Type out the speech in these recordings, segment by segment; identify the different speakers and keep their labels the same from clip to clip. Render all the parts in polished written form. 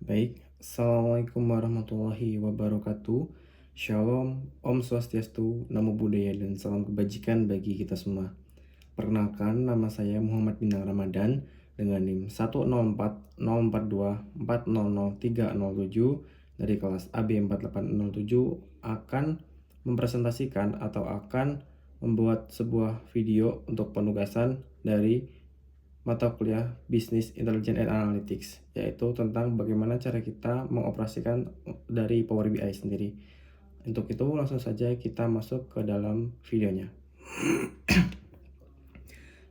Speaker 1: Baik, Assalamualaikum warahmatullahi wabarakatuh. Shalom, Om Swastiastu, Namo Buddhaya, dan salam kebajikan bagi kita semua. Perkenalkan, nama saya Muhammad Bintang Ramadan dengan NIM 1040402400307 dari kelas AB 4807 akan mempresentasikan atau akan membuat sebuah video untuk penugasan dari mata kuliah Business Intelligence and Analytics, yaitu tentang bagaimana cara kita mengoperasikan dari Power BI sendiri. Untuk itu langsung saja kita masuk ke dalam videonya.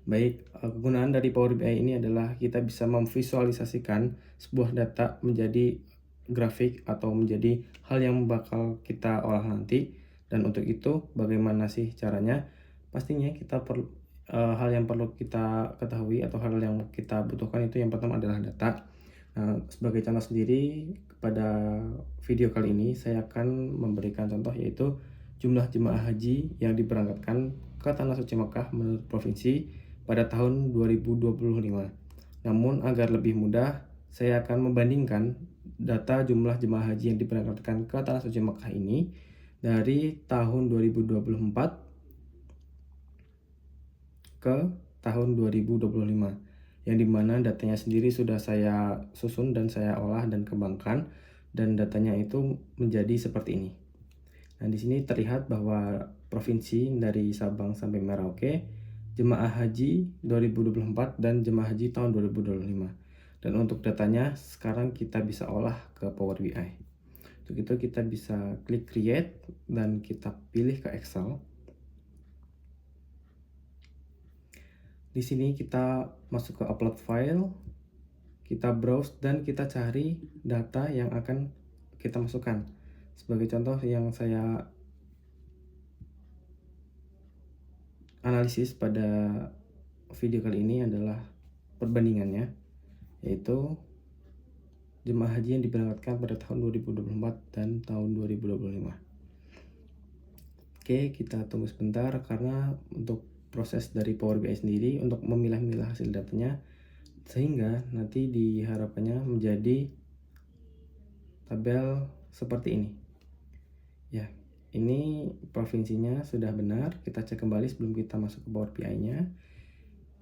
Speaker 1: Baik, kegunaan dari Power BI ini adalah kita bisa memvisualisasikan sebuah data menjadi grafik atau menjadi hal yang bakal kita olah nanti. Dan untuk itu bagaimana sih caranya? Pastinya kita perlu hal yang perlu kita ketahui atau hal yang kita butuhkan itu yang pertama adalah data. Nah, sebagai contoh sendiri pada video kali ini saya akan memberikan contoh yaitu jumlah jemaah haji yang diberangkatkan ke Tanah Suci Mekah menurut provinsi pada tahun 2025. Namun agar lebih mudah, saya akan membandingkan data jumlah jemaah haji yang diberangkatkan ke Tanah Suci Mekah ini dari tahun 2024 ke tahun 2025, yang dimana datanya sendiri sudah saya susun dan saya olah dan kembangkan, dan datanya itu menjadi seperti ini. Nah, di sini terlihat bahwa provinsi dari Sabang sampai Merauke, jemaah haji 2024 dan jemaah haji tahun 2025. Dan untuk datanya sekarang kita bisa olah ke Power BI. Untuk itu kita bisa klik create dan kita pilih ke Excel. Di sini kita masuk ke upload file, kita browse dan kita cari data yang akan kita masukkan. Sebagai contoh yang saya analisis pada video kali ini adalah perbandingannya, yaitu jemaah haji yang diberangkatkan pada tahun 2024 dan tahun 2025. Oke, kita tunggu sebentar karena untuk proses dari Power BI sendiri untuk memilah-milah hasil datanya, sehingga nanti diharapkannya menjadi tabel seperti ini. Ya, ini provinsinya sudah benar. Kita cek kembali sebelum kita masuk ke Power BI-nya.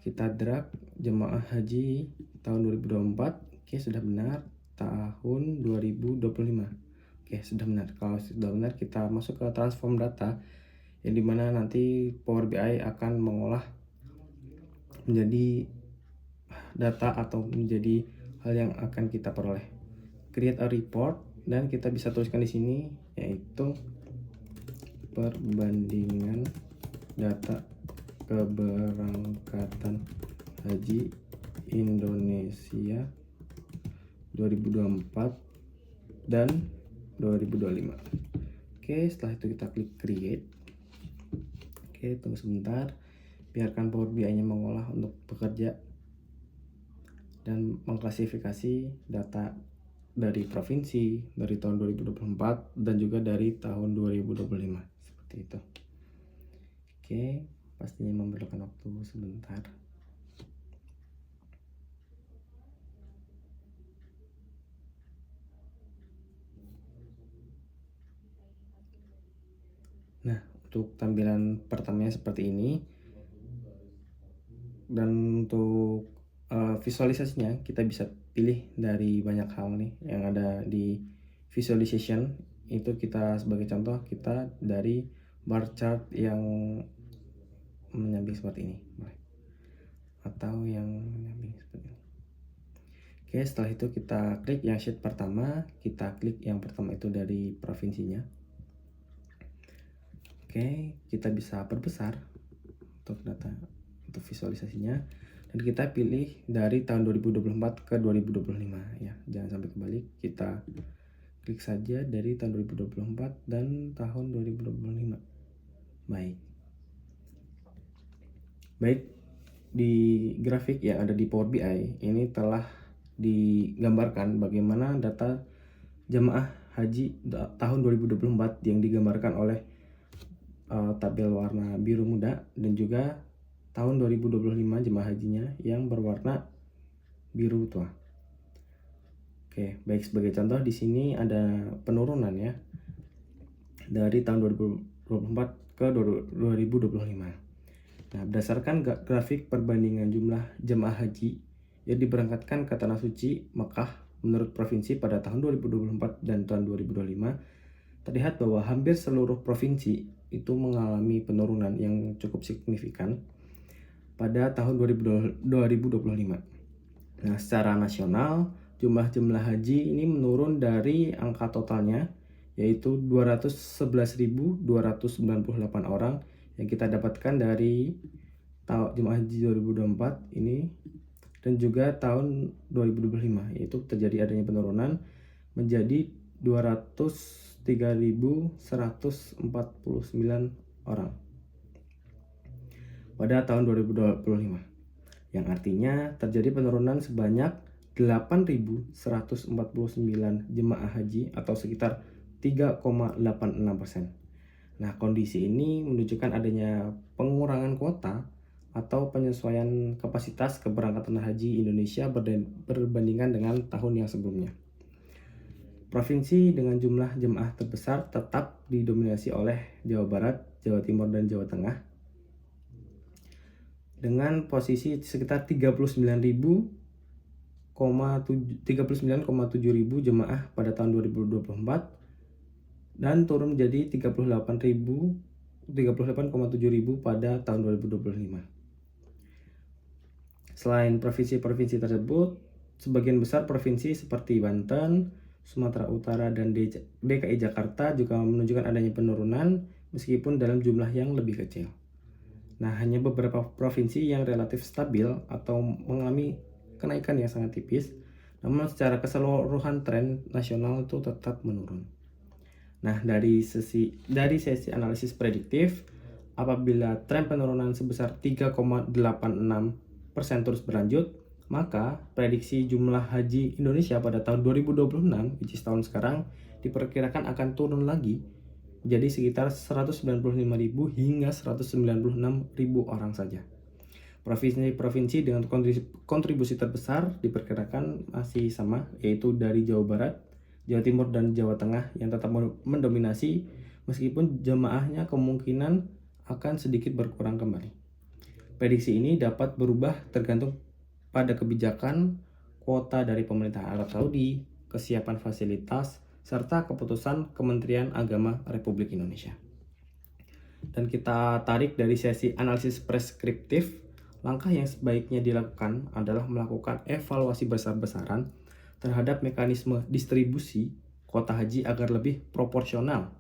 Speaker 1: Kita drag jemaah haji tahun 2024. Oke, sudah benar. Tahun 2025. Oke, sudah benar. Kalau sudah benar, kita masuk ke transform data, yang dimana nanti Power BI akan mengolah menjadi data atau menjadi hal yang akan kita peroleh. Create a report, dan kita bisa tuliskan di sini yaitu perbandingan data keberangkatan haji Indonesia 2024 dan 2025. Oke, setelah itu kita klik create. Oke, tunggu sebentar, biarkan Power BI-nya mengolah untuk bekerja dan mengklasifikasi data dari provinsi, dari tahun 2024 dan juga dari tahun 2025, seperti itu. Oke, pastinya memerlukan waktu sebentar. Nah, untuk tampilan pertamanya seperti ini, dan untuk visualisasinya kita bisa pilih dari banyak hal nih yang ada di visualization. Itu kita sebagai contoh kita dari bar chart yang menyamping seperti ini, atau yang menyamping seperti ini. Oke, setelah itu kita klik yang sheet pertama, kita klik yang pertama itu dari provinsinya. Oke, kita bisa perbesar untuk data, untuk visualisasinya, dan kita pilih dari tahun 2024 ke 2025 ya, jangan sampai kebalik. Kita klik saja dari tahun 2024 dan tahun 2025. Baik, di grafik yang ada di Power BI ini telah digambarkan bagaimana data jemaah haji tahun 2024 yang digambarkan oleh tabel warna biru muda, dan juga tahun 2025 jemaah hajinya yang berwarna biru tua. Oke, baik, sebagai contoh di sini ada penurunan ya dari tahun 2024 ke 2025. Nah, berdasarkan grafik perbandingan jumlah jemaah haji yang diberangkatkan ke Tanah Suci Mekah menurut provinsi pada tahun 2024 dan tahun 2025, terlihat bahwa hampir seluruh provinsi itu mengalami penurunan yang cukup signifikan pada tahun 2025. Nah, secara nasional, jumlah haji ini menurun dari angka totalnya, yaitu 211.298 orang yang kita dapatkan dari jemaah haji 2024 ini, dan juga tahun 2025, yaitu terjadi adanya penurunan menjadi 203.149 orang pada tahun 2025, yang artinya terjadi penurunan sebanyak 8.149 jemaah haji atau sekitar 3,86%. Nah, kondisi ini menunjukkan adanya pengurangan kuota atau penyesuaian kapasitas keberangkatan haji Indonesia berbandingkan dengan tahun yang sebelumnya. Provinsi dengan jumlah jemaah terbesar tetap didominasi oleh Jawa Barat, Jawa Timur, dan Jawa Tengah dengan posisi sekitar 39,7 ribu jemaah pada tahun 2024 dan turun menjadi 38,7 ribu pada tahun 2025. Selain provinsi-provinsi tersebut, sebagian besar provinsi seperti Banten, Sumatera Utara, dan DKI Jakarta juga menunjukkan adanya penurunan meskipun dalam jumlah yang lebih kecil. Nah, hanya beberapa provinsi yang relatif stabil atau mengalami kenaikan yang sangat tipis, namun secara keseluruhan tren nasional itu tetap menurun. Nah, dari sesi analisis prediktif, apabila tren penurunan sebesar 3,86% terus berlanjut, maka prediksi jumlah haji Indonesia pada tahun 2026, which is tahun sekarang, diperkirakan akan turun lagi jadi sekitar 195.000 hingga 196.000 orang saja. Provinsi-provinsi dengan kontribusi terbesar diperkirakan masih sama, yaitu dari Jawa Barat, Jawa Timur, dan Jawa Tengah yang tetap mendominasi meskipun jemaahnya kemungkinan akan sedikit berkurang kembali. Prediksi ini dapat berubah tergantung pada kebijakan, kuota dari pemerintah Arab Saudi, kesiapan fasilitas, serta keputusan Kementerian Agama Republik Indonesia. Dan kita tarik dari sesi analisis preskriptif, langkah yang sebaiknya dilakukan adalah melakukan evaluasi besar-besaran terhadap mekanisme distribusi kuota haji agar lebih proporsional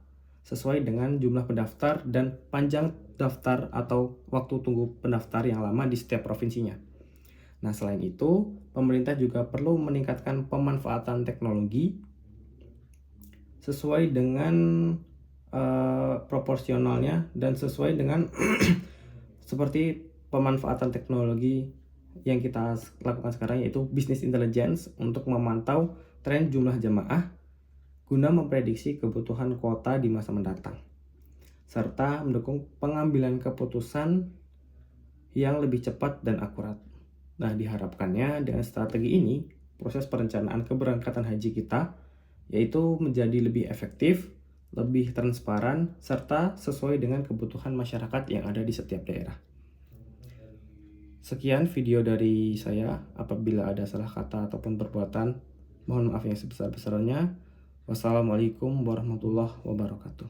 Speaker 1: sesuai dengan jumlah pendaftar dan panjang daftar atau waktu tunggu pendaftar yang lama di setiap provinsinya. Nah, selain itu, pemerintah juga perlu meningkatkan pemanfaatan teknologi sesuai dengan proporsionalnya dan sesuai dengan seperti pemanfaatan teknologi yang kita lakukan sekarang, yaitu business intelligence untuk memantau tren jumlah jemaah guna memprediksi kebutuhan kuota di masa mendatang serta mendukung pengambilan keputusan yang lebih cepat dan akurat. Nah, diharapkannya dengan strategi ini proses perencanaan keberangkatan haji kita yaitu menjadi lebih efektif, lebih transparan, serta sesuai dengan kebutuhan masyarakat yang ada di setiap daerah. Sekian video dari saya. Apabila ada salah kata ataupun perbuatan, mohon maaf yang sebesar-besarnya. Wassalamualaikum warahmatullahi wabarakatuh.